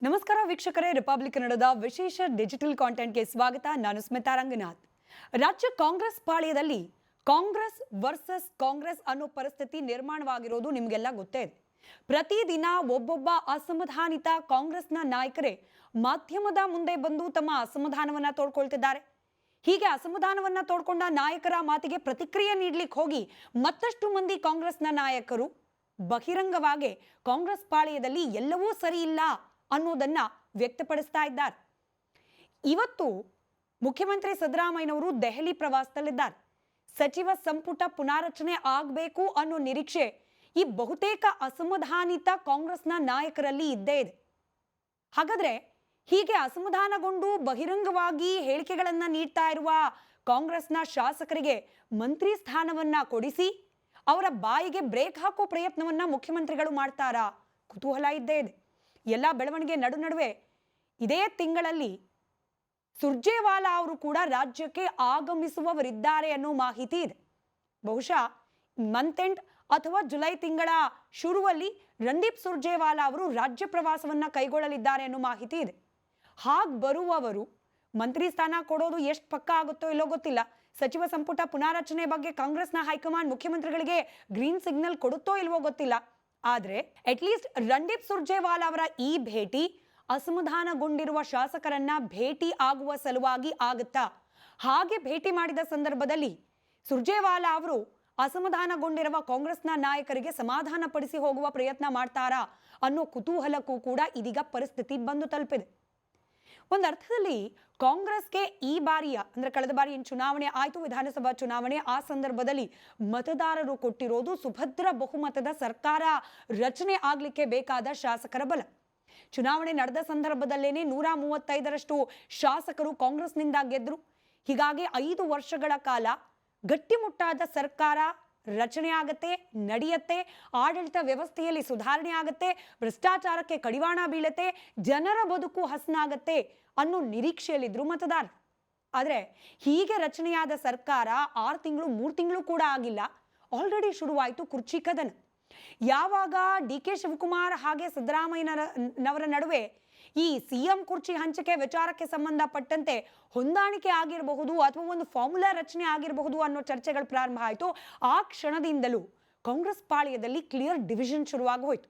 ನಮಸ್ಕಾರ ವೀಕ್ಷಕರೇ, ರಿಪಬ್ಲಿಕ್ ಕನ್ನಡದ ವಿಶೇಷ ಡಿಜಿಟಲ್ ಕಾಂಟೆಂಟ್ಗೆ ಸ್ವಾಗತ. ನಾನು ಸ್ಮಿತಾ ರಂಗನಾಥ್. ರಾಜ್ಯ ಕಾಂಗ್ರೆಸ್ ಪಾಳ್ಯದಲ್ಲಿ ಕಾಂಗ್ರೆಸ್ ವರ್ಸಸ್ ಕಾಂಗ್ರೆಸ್ ಅನ್ನೋ ಪರಿಸ್ಥಿತಿ ನಿರ್ಮಾಣವಾಗಿರೋದು ನಿಮಗೆಲ್ಲ ಗೊತ್ತೇ ಇದೆ. ಪ್ರತಿದಿನ ಒಬ್ಬೊಬ್ಬ ಅಸಮಾಧಾನಿತ ಕಾಂಗ್ರೆಸ್ನ ನಾಯಕರೇ ಮಾಧ್ಯಮದ ಮುಂದೆ ಬಂದು ತಮ್ಮ ಅಸಮಾಧಾನವನ್ನ ತೋಡ್ಕೊಳ್ತಿದ್ದಾರೆ. ಹೀಗೆ ಅಸಮಾಧಾನವನ್ನ ತೋಡ್ಕೊಂಡ ನಾಯಕರ ಮಾತಿಗೆ ಪ್ರತಿಕ್ರಿಯೆ ನೀಡಲಿಕ್ಕೆ ಹೋಗಿ ಮತ್ತಷ್ಟು ಮಂದಿ ಕಾಂಗ್ರೆಸ್ನ ನಾಯಕರು ಬಹಿರಂಗವಾಗಿ ಕಾಂಗ್ರೆಸ್ ಪಾಳ್ಯದಲ್ಲಿ ಎಲ್ಲವೂ ಸರಿ ಇಲ್ಲ ಅನ್ನೋದನ್ನ ವ್ಯಕ್ತಪಡಿಸ್ತಾ ಇದ್ದಾರೆ. ಇವತ್ತು ಮುಖ್ಯಮಂತ್ರಿ ಸಿದ್ದರಾಮಯ್ಯನವರು ದೆಹಲಿ ಪ್ರವಾಸದಲ್ಲಿದ್ದಾರೆ. ಸಚಿವ ಸಂಪುಟ ಪುನಾರಚನೆ ಆಗಬೇಕು ಅನ್ನೋ ನಿರೀಕ್ಷೆ ಈ ಬಹುತೇಕ ಅಸಮಾಧಾನಿತ ಕಾಂಗ್ರೆಸ್ನ ನಾಯಕರಲ್ಲಿ ಇದ್ದೇ ಇದೆ. ಹಾಗಾದ್ರೆ ಹೀಗೆ ಅಸಮಾಧಾನಗೊಂಡು ಬಹಿರಂಗವಾಗಿ ಹೇಳಿಕೆಗಳನ್ನ ನೀಡ್ತಾ ಇರುವ ಕಾಂಗ್ರೆಸ್ನ ಶಾಸಕರಿಗೆ ಮಂತ್ರಿ ಸ್ಥಾನವನ್ನ ಕೊಡಿಸಿ ಅವರ ಬಾಯಿಗೆ ಬ್ರೇಕ್ ಹಾಕೋ ಪ್ರಯತ್ನವನ್ನ ಮುಖ್ಯಮಂತ್ರಿಗಳು ಮಾಡ್ತಾರಾ? ಕುತೂಹಲ ಇದ್ದೇ ಇದೆ. ಎಲ್ಲ ಬೆಳವಣಿಗೆ ನಡುವೆ ಇದೇ ತಿಂಗಳಲ್ಲಿ ಸುರ್ಜೇವಾಲಾ ಅವರು ಕೂಡ ರಾಜ್ಯಕ್ಕೆ ಆಗಮಿಸುವವರಿದ್ದಾರೆ ಅನ್ನೋ ಮಾಹಿತಿ ಇದೆ. ಬಹುಶಃ ಮಂತ್ ಎಂಡ್ ಅಥವಾ ಜುಲೈ ತಿಂಗಳ ಶುರುವಲ್ಲಿ ರಣದೀಪ್ ಸುರ್ಜೇವಾಲಾ ಅವರು ರಾಜ್ಯ ಪ್ರವಾಸವನ್ನ ಕೈಗೊಳ್ಳಲಿದ್ದಾರೆ ಅನ್ನೋ ಮಾಹಿತಿ ಇದೆ. ಹಾಗೆ ಬರುವವರು ಮಂತ್ರಿ ಸ್ಥಾನ ಕೊಡೋದು ಎಷ್ಟು ಪಕ್ಕ ಆಗುತ್ತೋ ಇಲ್ಲೋ ಗೊತ್ತಿಲ್ಲ. ಸಚಿವ ಸಂಪುಟ ಪುನಾರಚನೆ ಬಗ್ಗೆ ಕಾಂಗ್ರೆಸ್ನ ಹೈಕಮಾಂಡ್ ಮುಖ್ಯಮಂತ್ರಿಗಳಿಗೆ ಗ್ರೀನ್ ಸಿಗ್ನಲ್ ಕೊಡುತ್ತೋ ಇಲ್ವೋ ಗೊತ್ತಿಲ್ಲ. ಆದ್ರೆ ಅಟ್ಲೀಸ್ಟ್ ರಣದೀಪ್ ಸುರ್ಜೇವಾಲಾ ಅವರ ಈ ಭೇಟಿ ಅಸಮಾಧಾನಗೊಂಡಿರುವ ಶಾಸಕರನ್ನ ಭೇಟಿ ಆಗುವ ಸಲುವಾಗಿ ಆಗುತ್ತಾ? ಹಾಗೆ ಭೇಟಿ ಮಾಡಿದ ಸಂದರ್ಭದಲ್ಲಿ ಸುರ್ಜೇವಾಲಾ ಅವರು ಅಸಮಾಧಾನಗೊಂಡಿರುವ ಕಾಂಗ್ರೆಸ್ನ ನಾಯಕರಿಗೆ ಸಮಾಧಾನ ಪಡಿಸಿ ಹೋಗುವ ಪ್ರಯತ್ನ ಮಾಡ್ತಾರಾ ಅನ್ನೋ ಕುತೂಹಲಕ್ಕೂ ಕೂಡ ಇದೀಗ ಪರಿಸ್ಥಿತಿ ಬಂದು ತಲುಪಿದೆ. ಒಂದು ಅರ್ಥದಲ್ಲಿ ಕಾಂಗ್ರೆಸ್ಗೆ ಈ ಬಾರಿಯ ಅಂದ್ರೆ ಕಳೆದ ಬಾರಿ ಏನು ಚುನಾವಣೆ ಆಯಿತು, ವಿಧಾನಸಭಾ ಚುನಾವಣೆ, ಆ ಸಂದರ್ಭದಲ್ಲಿ ಮತದಾರರು ಕೊಟ್ಟಿರೋದು ಸುಭದ್ರ ಬಹುಮತದ ಸರ್ಕಾರ ರಚನೆ ಆಗ್ಲಿಕ್ಕೆ ಬೇಕಾದ ಶಾಸಕರ ಬಲ. ಚುನಾವಣೆ ನಡೆದ ಸಂದರ್ಭದಲ್ಲೇನೆ 135ರಷ್ಟು ಶಾಸಕರು ಕಾಂಗ್ರೆಸ್ನಿಂದ ಗೆದ್ರು. ಹೀಗಾಗಿ 5 ವರ್ಷಗಳ ಕಾಲ ಗಟ್ಟಿಮುಟ್ಟಾದ ಸರ್ಕಾರ ರಚನೆ ಆಗತ್ತೆ, ನಡೆಯತ್ತೆ, ಆಡಳಿತ ವ್ಯವಸ್ಥೆಯಲ್ಲಿ ಸುಧಾರಣೆ ಆಗತ್ತೆ, ಭ್ರಷ್ಟಾಚಾರಕ್ಕೆ ಕಡಿವಾಣ ಬೀಳತ್ತೆ, ಜನರ ಬದುಕು ಹಸನಾಗತ್ತೆ ಅನ್ನೋ ನಿರೀಕ್ಷೆಯಲ್ಲಿದ್ರು ಮತದಾರರು. ಆದರೆ ಹೀಗೆ ರಚನೆಯಾದ ಸರ್ಕಾರ 6 ತಿಂಗಳು 3 ತಿಂಗಳು ಕೂಡ ಆಗಿಲ್ಲ, ಆಲ್ರೆಡಿ ಶುರುವಾಯಿತು ಕುರ್ಚಿ ಕದನ. ಯಾವಾಗ ಡಿ ಕೆ ಶಿವಕುಮಾರ್ ಹಾಗೆ ಸಿದ್ದರಾಮಯ್ಯನವರ ನಡುವೆ ಈ ಸಿಎಂ ಕುರ್ಚಿ ಹಂಚಿಕೆ ವಿಚಾರಕ್ಕೆ ಸಂಬಂಧಪಟ್ಟಂತೆ ಹೊಂದಾಣಿಕೆ ಆಗಿರಬಹುದು ಅಥವಾ ಒಂದು ಫಾರ್ಮುಲಾ ರಚನೆ ಆಗಿರಬಹುದು ಅನ್ನೋ ಚರ್ಚೆಗಳು ಪ್ರಾರಂಭ ಆಯಿತು, ಆ ಕ್ಷಣದಿಂದಲೂ ಕಾಂಗ್ರೆಸ್ ಪಾಳ್ಯದಲ್ಲಿ ಕ್ಲಿಯರ್ ಡಿವಿಷನ್ ಶುರುವಾಗಿ ಹೋಯಿತು.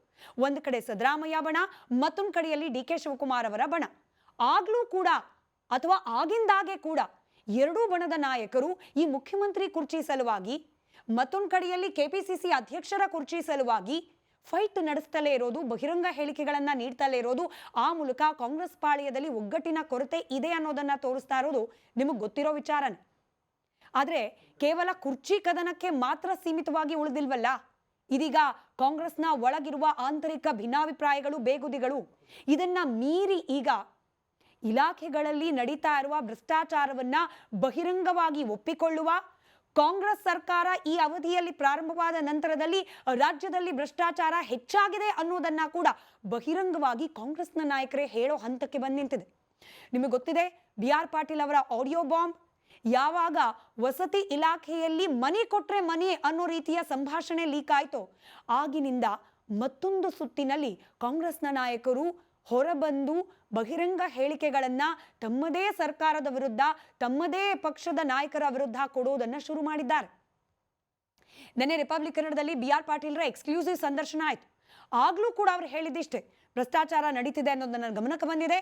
ಒಂದು ಕಡೆ ಸಿದ್ದರಾಮಯ್ಯ ಬಣ, ಮತ್ತೊಂದು ಕಡೆಯಲ್ಲಿ ಡಿ ಕೆ ಶಿವಕುಮಾರ್ ಅವರ ಬಣ. ಆಗ್ಲೂ ಕೂಡ ಅಥವಾ ಆಗಿಂದಾಗೆ ಕೂಡ ಎರಡೂ ಬಣದ ನಾಯಕರು ಈ ಮುಖ್ಯಮಂತ್ರಿ ಕುರ್ಚಿ ಸಲುವಾಗಿ, ಮತ್ತೊಂದು ಕಡೆಯಲ್ಲಿ ಕೆಪಿಸಿಸಿ ಅಧ್ಯಕ್ಷರ ಕುರ್ಚಿ ಸಲುವಾಗಿ ಫೈಟ್ ನಡೆಸ್ತಲೇ ಇರೋದು, ಬಹಿರಂಗ ಹೇಳಿಕೆಗಳನ್ನ ನೀಡ್ತಲೇ ಇರೋದು, ಆ ಮೂಲಕ ಕಾಂಗ್ರೆಸ್ ಪಾಳ್ಯದಲ್ಲಿ ಒಗ್ಗಟ್ಟಿನ ಕೊರತೆ ಇದೆ ಅನ್ನೋದನ್ನ ತೋರಿಸ್ತಾ ಇರೋದು ನಿಮಗೆ ಗೊತ್ತಿರೋ ವಿಚಾರನೇ. ಆದ್ರೆ ಕೇವಲ ಕುರ್ಚಿ ಕದನಕ್ಕೆ ಮಾತ್ರ ಸೀಮಿತವಾಗಿ ಉಳಿದಿಲ್ವಲ್ಲ, ಇದೀಗ ಕಾಂಗ್ರೆಸ್ನ ಒಳಗಿರುವ ಆಂತರಿಕ ಭಿನ್ನಾಭಿಪ್ರಾಯಗಳು, ಬೇಗುದಿಗಳು ಇದನ್ನ ಮೀರಿ ಈಗ ಇಲಾಖೆಗಳಲ್ಲಿ ನಡೀತಾ ಇರುವ ಭ್ರಷ್ಟಾಚಾರವನ್ನ ಬಹಿರಂಗವಾಗಿ ಒಪ್ಪಿಕೊಳ್ಳುವ, ಕಾಂಗ್ರೆಸ್ ಸರ್ಕಾರ ಈ ಅವಧಿಯಲ್ಲಿ ಪ್ರಾರಂಭವಾದ ನಂತರದಲ್ಲಿ ರಾಜ್ಯದಲ್ಲಿ ಭ್ರಷ್ಟಾಚಾರ ಹೆಚ್ಚಾಗಿದೆ ಅನ್ನೋದನ್ನ ಕೂಡ ಬಹಿರಂಗವಾಗಿ ಕಾಂಗ್ರೆಸ್ನ ನಾಯಕರೇ ಹೇಳೋ ಹಂತಕ್ಕೆ ಬಂದು ನಿಂತಿದೆ. ನಿಮಗೆ ಗೊತ್ತಿದೆ, BR ಪಾಟೀಲ್ ಅವರ ಆಡಿಯೋ ಬಾಂಬ್, ಯಾವಾಗ ವಸತಿ ಇಲಾಖೆಯಲ್ಲಿ ಮನೆ ಕೊಟ್ರೆ ಮನೆ ಅನ್ನೋ ರೀತಿಯ ಸಂಭಾಷಣೆ ಲೀಕ್ ಆಯ್ತೋ ಆಗಿನಿಂದ ಮತ್ತೊಂದು ಸುತ್ತಿನಲ್ಲಿ ಕಾಂಗ್ರೆಸ್ನ ನಾಯಕರು ಹೊರಬಂದು ಬಹಿರಂಗ ಹೇಳಿಕೆಗಳನ್ನ ತಮ್ಮದೇ ಸರ್ಕಾರದ ವಿರುದ್ಧ, ತಮ್ಮದೇ ಪಕ್ಷದ ನಾಯಕರ ವಿರುದ್ಧ ಕೊಡೋದನ್ನ ಶುರು ಮಾಡಿದ್ದಾರೆ. ನೆನ್ನೆ ರಿಪಬ್ಲಿಕ್ ಕನ್ನಡದಲ್ಲಿ BR ಪಾಟೀಲ್ರ ಎಕ್ಸ್ಕ್ಲೂಸಿವ್ ಸಂದರ್ಶನ ಆಯ್ತು. ಆಗ್ಲೂ ಕೂಡ ಅವ್ರು ಹೇಳಿದಿಷ್ಟೇ, ಭ್ರಷ್ಟಾಚಾರ ನಡೀತಿದೆ ಅನ್ನೋದನ್ನ ಗಮನಕ್ಕೆ ಬಂದಿದೆ.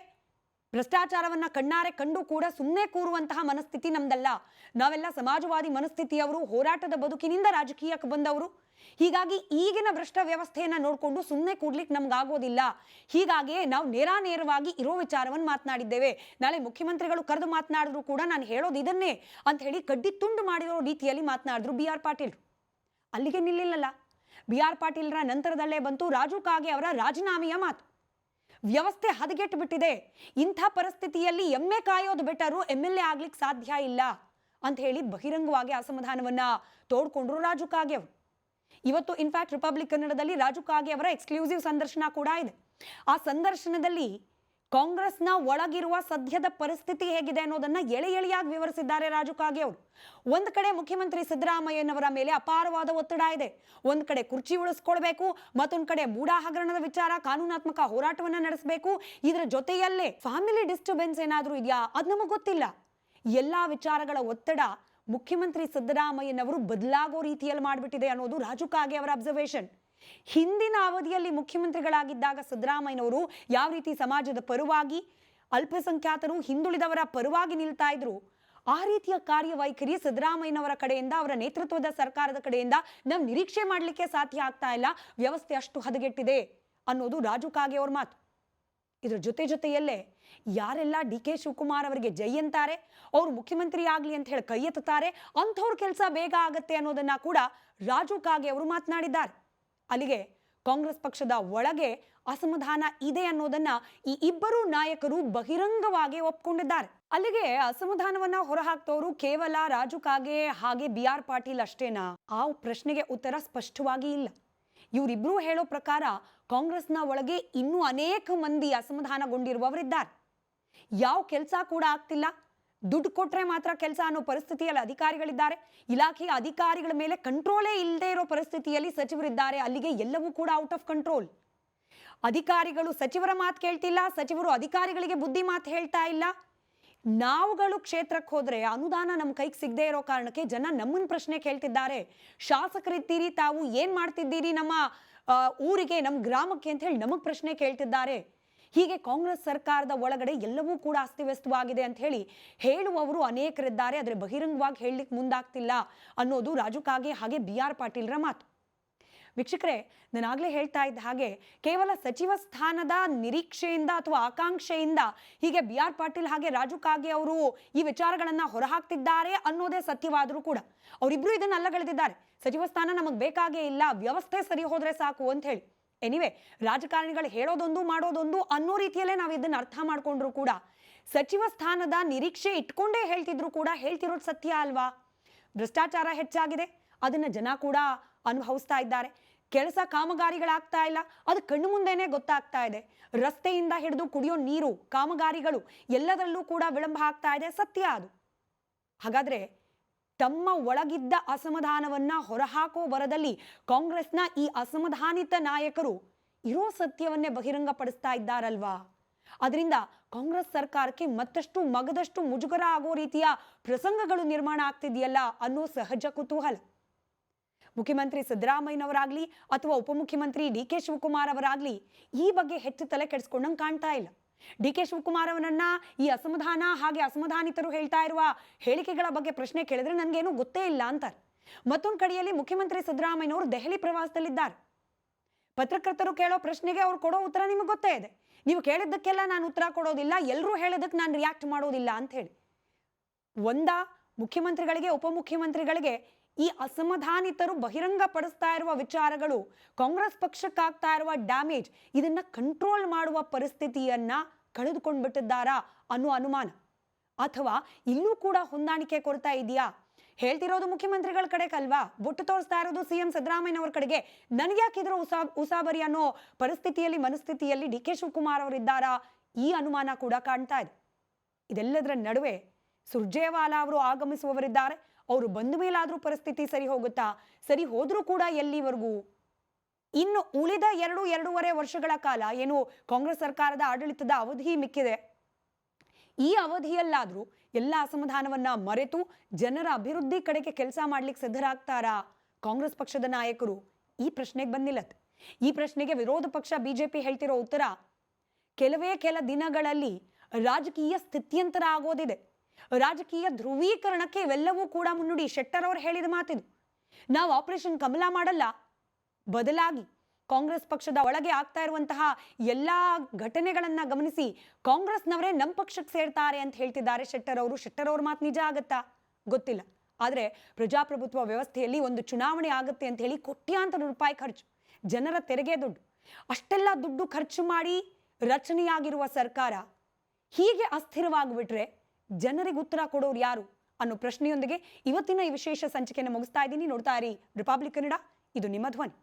ಭ್ರಷ್ಟಾಚಾರವನ್ನ ಕಣ್ಣಾರೆ ಕಂಡು ಕೂಡ ಸುಮ್ಮನೆ ಕೂರುವಂತಹ ಮನಸ್ಥಿತಿ ನಮ್ದಲ್ಲ. ನಾವೆಲ್ಲ ಸಮಾಜವಾದಿ ಮನಸ್ಥಿತಿಯವರು, ಹೋರಾಟದ ಬದುಕಿನಿಂದ ರಾಜಕೀಯಕ್ಕೆ ಬಂದವರು. ಹೀಗಾಗಿ ಈಗಿನ ಭ್ರಷ್ಟ ವ್ಯವಸ್ಥೆಯನ್ನ ನೋಡಿಕೊಂಡು ಸುಮ್ಮನೆ ಕೂಡ್ಲಿಕ್ಕೆ ನಮ್ಗಾಗೋದಿಲ್ಲ. ಹೀಗಾಗಿ ನಾವು ನೇರವಾಗಿ ಇರೋ ವಿಚಾರವನ್ನು ಮಾತನಾಡಿದ್ದೇವೆ. ನಾಳೆ ಮುಖ್ಯಮಂತ್ರಿಗಳು ಕರೆದು ಮಾತನಾಡಿದ್ರು ಕೂಡ ನಾನು ಹೇಳೋದು ಇದನ್ನೇ ಅಂತ ಹೇಳಿ ಕಡ್ಡಿ ತುಂಡು ಮಾಡಿರೋ ರೀತಿಯಲ್ಲಿ ಮಾತನಾಡಿದ್ರು BR ಪಾಟೀಲ್. ಅಲ್ಲಿಗೆ ನಿಲ್ಲಿಲ್ಲಲ್ಲ, BR ಪಾಟೀಲ್ರ ನಂತರದಲ್ಲೇ ಬಂತು ರಾಜು ಕಾಗೆ ಅವರ ರಾಜೀನಾಮೆಯ ಮಾತು. ವ್ಯವಸ್ಥೆ ಹದಗೆಟ್ಟು ಬಿಟ್ಟಿದೆ, ಇಂಥ ಪರಿಸ್ಥಿತಿಯಲ್ಲಿ ಎಮ್ಮೆ ಕಾಯೋದು ಬೆಟರು, MLA ಆಗ್ಲಿಕ್ಕೆ ಸಾಧ್ಯ ಇಲ್ಲ ಅಂತ ಹೇಳಿ ಬಹಿರಂಗವಾಗಿ ಅಸಮಾಧಾನವನ್ನ ತೋಡ್ಕೊಂಡ್ರು ರಾಜು ಕಾಗೆ ಅವರು. ಇವತ್ತು ಇನ್ಫ್ಯಾಕ್ಟ್ ರಿಪಬ್ಲಿಕ್ ಕನ್ನಡದಲ್ಲಿ ರಾಜು ಕಾಗೆ ಅವರ ಎಕ್ಸ್ಕ್ಲೂಸಿವ್ ಸಂದರ್ಶನ ಕೂಡ ಇದೆ. ಆ ಸಂದರ್ಶನದಲ್ಲಿ ಕಾಂಗ್ರೆಸ್ನ ಒಳಗಿರುವ ಸದ್ಯದ ಪರಿಸ್ಥಿತಿ ಹೇಗಿದೆ ಅನ್ನೋದನ್ನ ಎಳೆ ಎಳೆಯಾಗಿ ವಿವರಿಸಿದ್ದಾರೆ ರಾಜು ಕಾಗೆ ಅವರು. ಒಂದ್ ಕಡೆ ಮುಖ್ಯಮಂತ್ರಿ ಸಿದ್ದರಾಮಯ್ಯನವರ ಮೇಲೆ ಅಪಾರವಾದ ಒತ್ತಡ ಇದೆ. ಒಂದ್ ಕಡೆ ಕುರ್ಚಿ ಉಳಿಸ್ಕೊಳ್ಬೇಕು, ಮತ್ತೊಂದ್ ಕಡೆ ಮೂಡಾ ಹಗರಣದ ವಿಚಾರ ಕಾನೂನಾತ್ಮಕ ಹೋರಾಟವನ್ನ ನಡೆಸಬೇಕು. ಇದರ ಜೊತೆಯಲ್ಲೇ ಫ್ಯಾಮಿಲಿ ಡಿಸ್ಟರ್ಬೆನ್ಸ್ ಏನಾದ್ರೂ ಇದೆಯಾ ಅದ್ ನಮಗ್ ಗೊತ್ತಿಲ್ಲ. ಎಲ್ಲಾ ವಿಚಾರಗಳ ಒತ್ತಡ ಮುಖ್ಯಮಂತ್ರಿ ಸಿದ್ದರಾಮಯ್ಯನವರು ಬದಲಾಗೋ ರೀತಿಯಲ್ಲಿ ಮಾಡಿಬಿಟ್ಟಿದೆ ಅನ್ನೋದು ರಾಜು ಕಾಗೆ ಅವರ ಅಬ್ಸರ್ವೇಷನ್. ಹಿಂದಿನ ಅವಧಿಯಲ್ಲಿ ಮುಖ್ಯಮಂತ್ರಿಗಳಾಗಿದ್ದಾಗ ಸಿದ್ದರಾಮಯ್ಯನವರು ಯಾವ ರೀತಿ ಸಮಾಜದ ಪರವಾಗಿ, ಅಲ್ಪಸಂಖ್ಯಾತರು, ಹಿಂದುಳಿದವರ ಪರವಾಗಿ ನಿಲ್ತಾ ಇದ್ರು, ಆ ರೀತಿಯ ಕಾರ್ಯವೈಖರಿ ಸಿದ್ದರಾಮಯ್ಯನವರ ಕಡೆಯಿಂದ, ಅವರ ನೇತೃತ್ವದ ಸರ್ಕಾರದ ಕಡೆಯಿಂದ ನಾವು ನಿರೀಕ್ಷೆ ಮಾಡಲಿಕ್ಕೆ ಸಾಧ್ಯ ಆಗ್ತಾ ಇಲ್ಲ. ವ್ಯವಸ್ಥೆ ಅಷ್ಟು ಹದಗೆಟ್ಟಿದೆ ಅನ್ನೋದು ರಾಜು ಕಾಗೆ ಅವ್ರ ಮಾತು. ಇದರ ಜೊತೆಯಲ್ಲೇ ಯಾರೆಲ್ಲ ಡಿ.ಕೆ. ಶಿವಕುಮಾರ್ ಅವರಿಗೆ ಜೈ ಅಂತಾರೆ, ಅವರು ಮುಖ್ಯಮಂತ್ರಿ ಆಗ್ಲಿ ಅಂತ ಹೇಳಿ ಕೈ ಎತ್ತುತ್ತಾರೆ, ಅಂಥವ್ರ ಕೆಲಸ ಬೇಗ ಆಗತ್ತೆ ಅನ್ನೋದನ್ನ ಕೂಡ ರಾಜು ಕಾಗೆ ಅವರು ಮಾತನಾಡಿದ್ದಾರೆ. ಅಲ್ಲಿಗೆ ಕಾಂಗ್ರೆಸ್ ಪಕ್ಷದ ಒಳಗೆ ಅಸಮಾಧಾನ ಇದೆ ಅನ್ನೋದನ್ನ ಈ ಇಬ್ಬರು ನಾಯಕರು ಬಹಿರಂಗವಾಗಿ ಒಪ್ಕೊಂಡಿದ್ದಾರೆ. ಅಲ್ಲಿಗೆ ಅಸಮಾಧಾನವನ್ನ ಹೊರಹಾಕ್ತವರು ಕೇವಲ ರಾಜು ಕಾಗೆ ಹಾಗೆ ಬಿ.ಆರ್. ಪಾಟೀಲ್ ಅಷ್ಟೇನಾ? ಆ ಪ್ರಶ್ನೆಗೆ ಉತ್ತರ ಸ್ಪಷ್ಟವಾಗಿ ಇಲ್ಲ. ಇವರಿಬ್ರು ಹೇಳೋ ಪ್ರಕಾರ ಕಾಂಗ್ರೆಸ್ನ ಒಳಗೆ ಇನ್ನೂ ಅನೇಕ ಮಂದಿ ಅಸಮಾಧಾನಗೊಂಡಿರುವವರಿದ್ದಾರೆ. ಯಾವ ಕೆಲಸ ಕೂಡ ಆಗ್ತಿಲ್ಲ, ದುಡ್ಡು ಕೊಟ್ರೆ ಮಾತ್ರ ಕೆಲಸ ಅನ್ನೋ ಪರಿಸ್ಥಿತಿಯಲ್ಲಿ ಅಧಿಕಾರಿಗಳಿದ್ದಾರೆ. ಇಲಾಖೆಯ ಅಧಿಕಾರಿಗಳ ಮೇಲೆ ಕಂಟ್ರೋಲೇ ಇಲ್ಲದೆ ಇರೋ ಪರಿಸ್ಥಿತಿಯಲ್ಲಿ ಸಚಿವರಿದ್ದಾರೆ. ಅಲ್ಲಿಗೆ ಎಲ್ಲವೂ ಕೂಡ ಔಟ್ ಆಫ್ ಕಂಟ್ರೋಲ್. ಅಧಿಕಾರಿಗಳು ಸಚಿವರ ಮಾತು ಕೇಳ್ತಿಲ್ಲ, ಸಚಿವರು ಅಧಿಕಾರಿಗಳಿಗೆ ಬುದ್ಧಿ ಮಾತು ಹೇಳ್ತಾ ಇಲ್ಲ. ನಾವುಗಳು ಕ್ಷೇತ್ರಕ್ಕೆ ಹೋದ್ರೆ ಅನುದಾನ ನಮ್ಮ ಕೈಗೆ ಸಿಗದೆ ಇರೋ ಕಾರಣಕ್ಕೆ ಜನ ನಮ್ಮನ್ನ ಪ್ರಶ್ನೆ ಕೇಳ್ತಿದ್ದಾರೆ. ಶಾಸಕರಿದ್ದೀರಿ, ತಾವು ಏನ್ ಮಾಡ್ತಿದ್ದೀರಿ ನಮ್ಮ ಊರಿಗೆ, ನಮ್ಮ ಗ್ರಾಮಕ್ಕೆ ಅಂತ ಹೇಳಿ ನಮಗ್ ಪ್ರಶ್ನೆ ಕೇಳ್ತಿದ್ದಾರೆ. ಹೀಗೆ ಕಾಂಗ್ರೆಸ್ ಸರ್ಕಾರದ ಒಳಗಡೆ ಎಲ್ಲವೂ ಕೂಡ ಅಸ್ತವ್ಯಸ್ತವಾಗಿದೆ ಅಂತ ಹೇಳಿ ಹೇಳುವವರು ಅನೇಕರಿದ್ದಾರೆ. ಆದರೆ ಬಹಿರಂಗವಾಗಿ ಹೇಳಲಿಕ್ಕೆ ಮುಂದಾಗ್ತಿಲ್ಲ ಅನ್ನೋದು ರಾಜು ಕಾಗೆ ಹಾಗೆ ಬಿ.ಆರ್. ಪಾಟೀಲ್ರ ಮಾತು. ವೀಕ್ಷಕರೇ, ನಾನಾಗಲೇ ಹೇಳ್ತಾ ಇದ್ದ ಹಾಗೆ ಕೇವಲ ಸಚಿವ ಸ್ಥಾನದ ನಿರೀಕ್ಷೆಯಿಂದ ಅಥವಾ ಆಕಾಂಕ್ಷೆಯಿಂದ ಹೀಗೆ ಬಿ.ಆರ್. ಪಾಟೀಲ್ ಹಾಗೆ ರಾಜು ಕಾಗೆ ಅವರು ಈ ವಿಚಾರಗಳನ್ನ ಹೊರಹಾಕ್ತಿದ್ದಾರೆ ಅನ್ನೋದೇ ಸತ್ಯವಾದರೂ ಕೂಡ ಅವರಿಬ್ರು ಇದನ್ನ ಅಲ್ಲಗಳೆದಿದ್ದಾರೆ. ಸಚಿವ ಸ್ಥಾನ ನಮಗೆ ಬೇಕಾಗೇ ಇಲ್ಲ, ವ್ಯವಸ್ಥೆ ಸರಿ ಹೋದ್ರೆ ಸಾಕು ಅಂತ ಹೇಳಿ. ಎನಿವೆ, ರಾಜಕಾರಣಿಗಳು ಹೇಳೋದೊಂದು ಮಾಡೋದೊಂದು ಅನ್ನೋ ರೀತಿಯಲ್ಲೇ ನಾವು ಇದನ್ನ ಅರ್ಥ ಮಾಡ್ಕೊಂಡ್ರು ಕೂಡ ಸಚಿವ ಸ್ಥಾನದ ನಿರೀಕ್ಷೆ ಇಟ್ಕೊಂಡೇ ಹೇಳ್ತಿದ್ರು ಕೂಡ ಹೇಳ್ತಿರೋದು ಸತ್ಯ ಅಲ್ವಾ? ಭ್ರಷ್ಟಾಚಾರ ಹೆಚ್ಚಾಗಿದೆ, ಅದನ್ನ ಜನ ಕೂಡ ಅನುಭವಿಸ್ತಾ ಇದ್ದಾರೆ. ಕೆಲಸ ಕಾಮಗಾರಿಗಳಾಗ್ತಾ ಇಲ್ಲ, ಅದು ಕಣ್ಣು ಮುಂದೆನೆ ಗೊತ್ತಾಗ್ತಾ ಇದೆ. ರಸ್ತೆಯಿಂದ ಹಿಡಿದು ಕುಡಿಯೋ ನೀರು, ಕಾಮಗಾರಿಗಳು ಎಲ್ಲದರಲ್ಲೂ ಕೂಡ ವಿಳಂಬ ಆಗ್ತಾ ಇದೆ, ಸತ್ಯ ಅದು. ಹಾಗಾದ್ರೆ ತಮ್ಮ ಒಳಗಿದ್ದ ಅಸಮಾಧಾನವನ್ನ ಹೊರಹಾಕೋ ಬರದಲ್ಲಿ ಕಾಂಗ್ರೆಸ್ನ ಈ ಅಸಮಾಧಾನಿತ ನಾಯಕರು ಇರೋ ಸತ್ಯವನ್ನೇ ಬಹಿರಂಗಪಡಿಸ್ತಾ ಇದ್ದಾರಲ್ವಾ? ಅದರಿಂದ ಕಾಂಗ್ರೆಸ್ ಸರ್ಕಾರಕ್ಕೆ ಮತ್ತಷ್ಟು ಮಗದಷ್ಟು ಮುಜುಗರ ಆಗೋ ರೀತಿಯ ಪ್ರಸಂಗಗಳು ನಿರ್ಮಾಣ ಆಗ್ತಿದೆಯಲ್ಲ ಅನ್ನೋ ಸಹಜ ಕುತೂಹಲ. ಮುಖ್ಯಮಂತ್ರಿ ಸಿದ್ದರಾಮಯ್ಯನವರಾಗ್ಲಿ ಅಥವಾ ಉಪಮುಖ್ಯಮಂತ್ರಿ ಡಿ.ಕೆ. ಶಿವಕುಮಾರ್ ಅವರಾಗ್ಲಿ ಈ ಬಗ್ಗೆ ಹೆಚ್ಚು ತಲೆ ಕೆಡಿಸ್ಕೊಂಡಂಗೆ ಕಾಣ್ತಾ ಇಲ್ಲ. ಡಿ.ಕೆ. ಶಿವಕುಮಾರ್ ಅವರನ್ನ ಈ ಅಸಮಾಧಾನ ಹಾಗೆ ಅಸಮಾಧಾನಿತರು ಹೇಳ್ತಾ ಇರುವ ಹೇಳಿಕೆಗಳ ಬಗ್ಗೆ ಪ್ರಶ್ನೆ ಕೇಳಿದ್ರೆ ನನ್ಗೇನು ಗೊತ್ತೇ ಇಲ್ಲ ಅಂತಾರೆ. ಮತ್ತೊಂದು ಕಡೆಯಲ್ಲಿ ಮುಖ್ಯಮಂತ್ರಿ ಸಿದ್ದರಾಮಯ್ಯನವರು ದೆಹಲಿ ಪ್ರವಾಸದಲ್ಲಿದ್ದಾರೆ. ಪತ್ರಕರ್ತರು ಕೇಳೋ ಪ್ರಶ್ನೆಗೆ ಅವ್ರು ಕೊಡೋ ಉತ್ತರ ನಿಮಗೆ ಗೊತ್ತೇ ಇದೆ. ನೀವು ಕೇಳಿದ್ದಕ್ಕೆಲ್ಲ ನಾನು ಉತ್ತರ ಕೊಡೋದಿಲ್ಲ, ಎಲ್ಲರೂ ಹೇಳೋದಕ್ಕೆ ನಾನು ರಿಯಾಕ್ಟ್ ಮಾಡೋದಿಲ್ಲ ಅಂತ ಹೇಳಿ ಮುಖ್ಯಮಂತ್ರಿಗಳಿಗೆ ಉಪಮುಖ್ಯಮಂತ್ರಿಗಳಿಗೆ ಈ ಅಸಮಾಧಾನಿತರು ಬಹಿರಂಗ ಪಡಿಸ್ತಾ ಇರುವ ವಿಚಾರಗಳು ಕಾಂಗ್ರೆಸ್ ಪಕ್ಷಕ್ಕಾಗ್ತಾ ಇರುವ ಡ್ಯಾಮೇಜ್, ಇದನ್ನ ಕಂಟ್ರೋಲ್ ಮಾಡುವ ಪರಿಸ್ಥಿತಿಯನ್ನ ಕಳೆದುಕೊಂಡ್ಬಿಟ್ಟಿದ್ದಾರಾ ಅನ್ನೋ ಅನುಮಾನ. ಅಥವಾ ಇಲ್ಲೂ ಕೂಡ ಹೊಂದಾಣಿಕೆ ಕೊಡ್ತಾ ಇದೆಯಾ? ಹೇಳ್ತಿರೋದು ಮುಖ್ಯಮಂತ್ರಿಗಳ ಕಡೆಗಲ್ವಾ, ಬೊಟ್ಟು ತೋರಿಸ್ತಾ ಇರೋದು ಸಿಎಂ ಸಿದ್ದರಾಮಯ್ಯನವರ ಕಡೆಗೆ. ನನಗ್ಯಾಕಿದ್ರು ಉಸಾಬರಿ ಅನ್ನೋ ಪರಿಸ್ಥಿತಿಯಲ್ಲಿ ಮನಸ್ಥಿತಿಯಲ್ಲಿ ಡಿ.ಕೆ. ಶಿವಕುಮಾರ್ ಅವರಿದ್ದಾರಾ? ಈ ಅನುಮಾನ ಕೂಡ ಕಾಣ್ತಾ ಇದೆ. ಇದೆಲ್ಲದರ ನಡುವೆ ಸುರ್ಜೇವಾಲಾ ಅವರು ಆಗಮಿಸುವವರಿದ್ದಾರೆ. ಅವರು ಬಂದ ಮೇಲಾದ್ರೂ ಪರಿಸ್ಥಿತಿ ಸರಿ ಹೋಗುತ್ತಾ? ಸರಿ ಹೋದ್ರೂ ಕೂಡ ಎಲ್ಲಿವರೆಗೂ? ಇನ್ನು ಉಳಿದ 2-2.5 ವರ್ಷಗಳ ಕಾಲ ಏನು ಕಾಂಗ್ರೆಸ್ ಸರ್ಕಾರದ ಆಡಳಿತದ ಅವಧಿ ಮಿಕ್ಕಿದೆ, ಈ ಅವಧಿಯಲ್ಲಾದ್ರೂ ಎಲ್ಲ ಅಸಮಾಧಾನವನ್ನ ಮರೆತು ಜನರ ಅಭಿವೃದ್ಧಿ ಕಡೆಗೆ ಕೆಲಸ ಮಾಡ್ಲಿಕ್ಕೆ ಸಿದ್ಧರಾಗ್ತಾರಾ ಕಾಂಗ್ರೆಸ್ ಪಕ್ಷದ ನಾಯಕರು? ಈ ಪ್ರಶ್ನೆಗೆ ಬಂದಿಲ್ಲ. ಈ ಪ್ರಶ್ನೆಗೆ ವಿರೋಧ ಪಕ್ಷ ಬಿಜೆಪಿ ಹೇಳ್ತಿರೋ ಉತ್ತರ, ಕೆಲವೇ ಕೆಲ ದಿನಗಳಲ್ಲಿ ರಾಜಕೀಯ ಸ್ಥಿತ್ಯಂತರ ಆಗೋದಿದೆ, ರಾಜಕೀಯ ಧ್ರುವೀಕರಣಕ್ಕೆ ಇವೆಲ್ಲವೂ ಕೂಡ ಮುನ್ನುಡಿ. ಶೆಟ್ಟರ್ ಅವರು ಹೇಳಿದ ಮಾತಿದು. ನಾವು ಆಪರೇಷನ್ ಕಮಲ ಮಾಡಲ್ಲ, ಬದಲಾಗಿ ಕಾಂಗ್ರೆಸ್ ಪಕ್ಷದ ಒಳಗೆ ಆಗ್ತಾ ಇರುವಂತಹ ಎಲ್ಲಾ ಘಟನೆಗಳನ್ನ ಗಮನಿಸಿ ಕಾಂಗ್ರೆಸ್ನವರೇ ನಮ್ಮ ಪಕ್ಷಕ್ಕೆ ಸೇರ್ತಾರೆ ಅಂತ ಹೇಳ್ತಿದ್ದಾರೆ ಶೆಟ್ಟರ್ ಅವರು. ಶೆಟ್ಟರ್ ಅವ್ರ ಮಾತು ನಿಜ ಆಗತ್ತಾ ಗೊತ್ತಿಲ್ಲ. ಆದ್ರೆ ಪ್ರಜಾಪ್ರಭುತ್ವ ವ್ಯವಸ್ಥೆಯಲ್ಲಿ ಒಂದು ಚುನಾವಣೆ ಆಗುತ್ತೆ ಅಂತ ಹೇಳಿ ಕೋಟ್ಯಾಂತರ ರೂಪಾಯಿ ಖರ್ಚು, ಜನರ ತೆರಿಗೆ ದುಡ್ಡು, ಅಷ್ಟೆಲ್ಲ ದುಡ್ಡು ಖರ್ಚು ಮಾಡಿ ರಚನೆಯಾಗಿರುವ ಸರ್ಕಾರ ಹೀಗೆ ಅಸ್ಥಿರವಾಗಿಬಿಟ್ರೆ ಜನರಿಗೆ ಉತ್ತರ ಕೊಡೋರು ಯಾರು ಅನ್ನೋ ಪ್ರಶ್ನೆಯೊಂದಿಗೆ ಇವತ್ತಿನ ಈ ವಿಶೇಷ ಸಂಚಿಕೆಯನ್ನು ಮುಗಿಸ್ತಾ ಇದ್ದೀನಿ. ನೋಡ್ತಾ ಇರಿ ರಿಪಬ್ಲಿಕ್ ಕನ್ನಡ, ಇದು ನಿಮ್ಮ ಧ್ವನಿ.